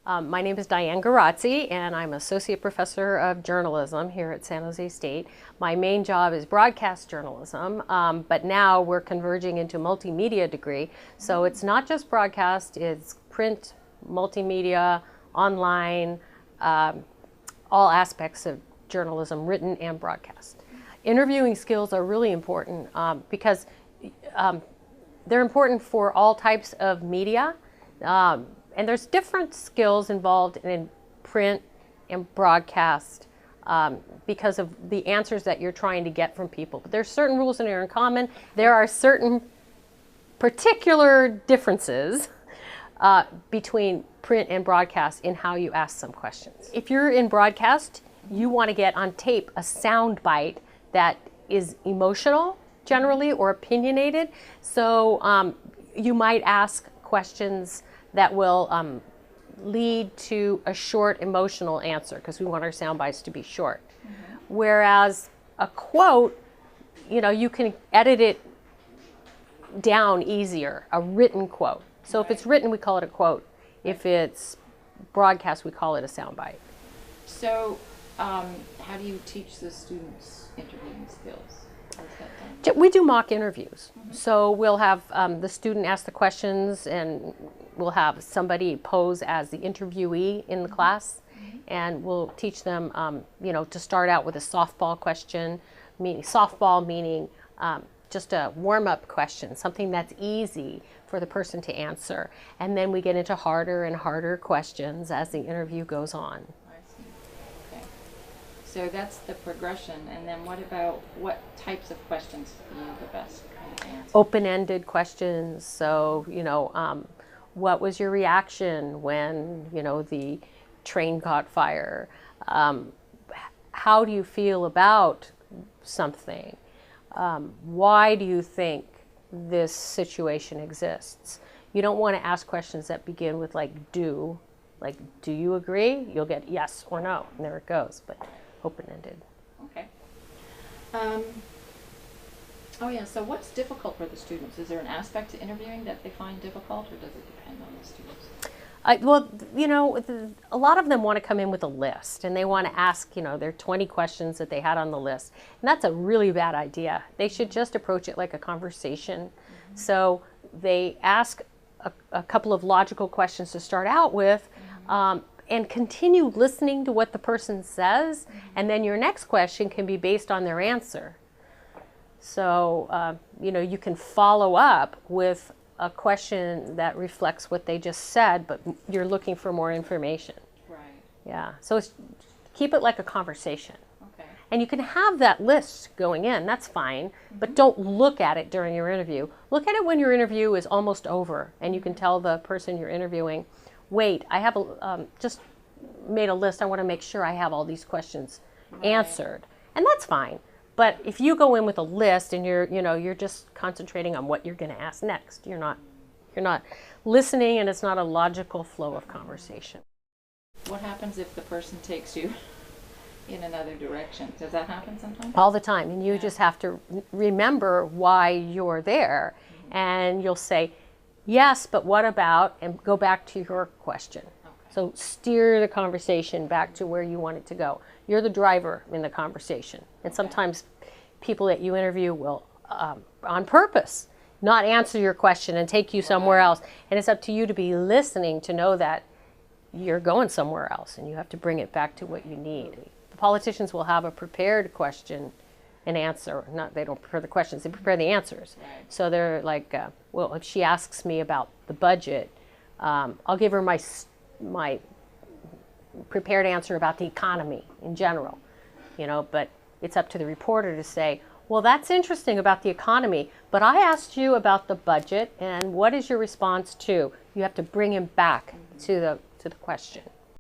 My name is Diane Guerrazzi, and I'm Associate Professor of Journalism here at San Jose State. My main job is broadcast journalism, but now we're converging into multimedia degree. So it's not just broadcast, it's print, multimedia, online, all aspects of journalism, written and broadcast. Interviewing skills are really important because they're important for all types of media. And there's different skills involved in print and broadcast because of the answers that you're trying to get from people. But there's certain rules that are in common. There are certain particular differences between print and broadcast in how you ask some questions. If you're in broadcast, you want to get on tape a sound bite that is emotional generally or opinionated. So you might ask questions that will lead to a short emotional answer because we want our sound bites to be short. Mm-hmm. Whereas a quote, you can edit it down easier, a written quote. So if it's written, we call it a quote. If it's broadcast, we call it a sound bite. So how do you teach the students interviewing skills? We do mock interviews. Mm-hmm. So we'll have the student ask the questions, and we'll have somebody pose as the interviewee in the class. Mm-hmm. And we'll teach them, to start out with a softball question, meaning just a warm-up question, something that's easy for the person to answer. And then we get into harder and harder questions as the interview goes on. So that's the progression, and then what types of questions are you the best to answer? Open-ended questions. So, what was your reaction when, the train caught fire? How do you feel about something? Why do you think this situation exists? You don't want to ask questions that begin with do you agree? You'll get yes or no, and there it goes. But open-ended. Okay. So what's difficult for the students? Is there an aspect to interviewing that they find difficult, or does it depend on the students? A lot of them want to come in with a list, and they want to ask, their 20 questions that they had on the list. And that's a really bad idea. They should just approach it like a conversation. Mm-hmm. So they ask a couple of logical questions to start out with, and continue listening to what the person says, and then your next question can be based on their answer. So, you can follow up with a question that reflects what they just said, but you're looking for more information. Right. Yeah, so keep it like a conversation. Okay. And you can have that list going in, that's fine, but don't look at it during your interview. Look at it when your interview is almost over, and you can tell the person you're interviewing, wait, I have just made a list. I want to make sure I have all these questions answered. And that's fine. But if you go in with a list and you're just concentrating on what you're going to ask next, you're not listening, and it's not a logical flow of conversation. What happens if the person takes you in another direction? Does that happen sometimes? All the time. And you just have to remember why you're there. Mm-hmm. And you'll say, yes, but what about, and go back to your question. So steer the conversation back to where you want it to go. You're the driver in the conversation. And sometimes people that you interview will, on purpose, not answer your question and take you somewhere else. And it's up to you to be listening to know that you're going somewhere else, and you have to bring it back to what you need. The politicians will have a prepared question and answer. They don't prepare the questions, they prepare the answers. Right. So they're like, if she asks me about the budget, I'll give her my prepared answer about the economy in general, but it's up to the reporter to say, well, that's interesting about the economy, but I asked you about the budget, and what is your response to? You have to bring him back to the question.